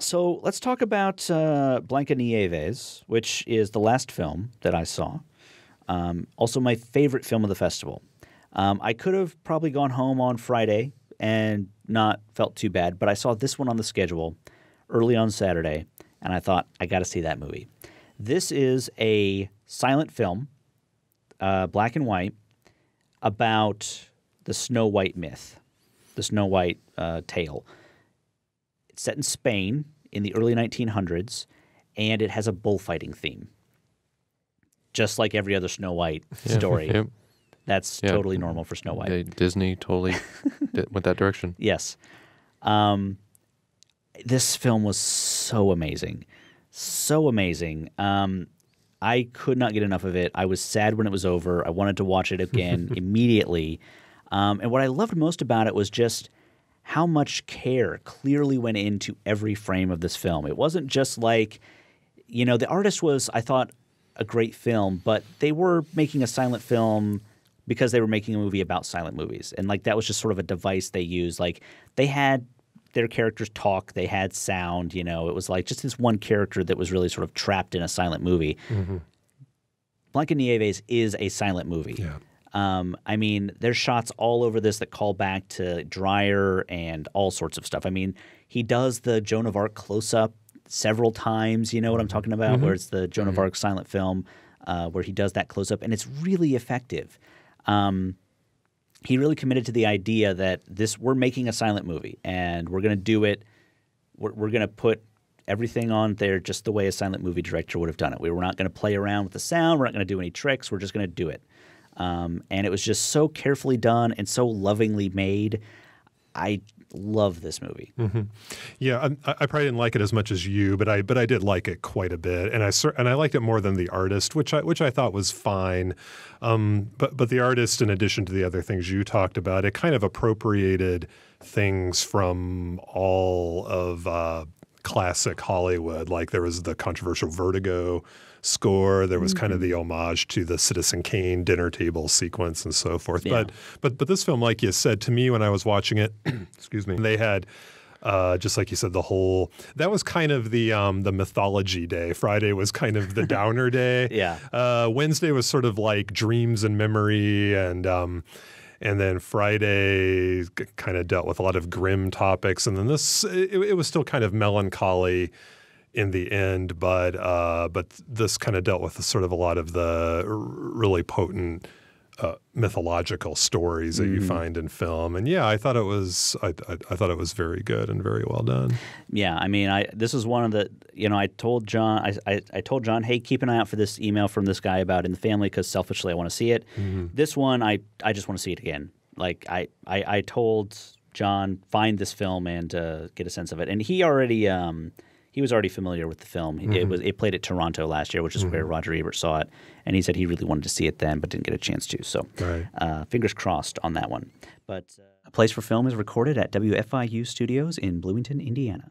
So let's talk about Blancanieves, which is the last film that I saw. Also my favorite film of the festival. I could have probably gone home on Friday and not felt too bad, but I saw this one on the schedule early on Saturday, and I thought, I got to see that movie. This is a silent film, black and white, about the Snow White myth, the Snow White tale. It's set in Spain in the early 1900s, and it has a bullfighting theme. Just like every other Snow White story. Yep. That's totally normal for Snow White. Disney totally went that direction. Yes. This film was so amazing. So amazing. I could not get enough of it. I was sad when it was over. I wanted to watch it again immediately. And what I loved most about it was just how much care clearly went into every frame of this film. It wasn't just like, the artist was, I thought, a great film, but they were making a silent film because they were making a movie about silent movies. And like that was just sort of a device they used. Like they had their characters talk, they had sound, it was like just this one character that was really sort of trapped in a silent movie. Mm-hmm. Blancanieves is a silent movie. Yeah. I mean, there's shots all over this that call back to Dreyer and all sorts of stuff. I mean, he does the Joan of Arc close-up several times, you know what I'm talking about, Mm-hmm. where it's the Joan of Arc silent film where he does that close-up, and it's really effective. He really committed to the idea that we're making a silent movie, and we're going to do it. We're going to put everything on there just the way a silent movie director would have done it. We were not going to play around with the sound. We're not going to do any tricks. We're just going to do it. And it was just so carefully done and so lovingly made. I love this movie. Mm-hmm. Yeah, I probably didn't like it as much as you, but I did like it quite a bit, and I liked it more than The Artist, which I thought was fine. But The Artist, in addition to the other things you talked about, it kind of appropriated things from all of classic Hollywood. Like there was the controversial Vertigo score. There was kind of the homage to the Citizen Kane dinner table sequence and so forth. Yeah. But this film, like you said, to me when I was watching it, excuse me, they had just like you said, that was kind of the mythology day. Friday was kind of the downer day. Yeah. Wednesday was sort of like dreams and memory, and then Friday kind of dealt with a lot of grim topics. And then it was still kind of melancholy in the end, but this kind of dealt with sort of a lot of the really potent mythological stories that you find in film. And yeah, I thought it was very good and very well done. Yeah, I mean, this is one of the I told John, I told John, hey, keep an eye out for this email from this guy about In the Family because selfishly I want to see it. Mm-hmm. This one, I just want to see it again. Like I told John, find this film and get a sense of it, and he was already familiar with the film. It played at Toronto last year, which is where Roger Ebert saw it, and he said he really wanted to see it then, but didn't get a chance to. So, fingers crossed on that one. But A Place for Film is recorded at WFIU Studios in Bloomington, Indiana.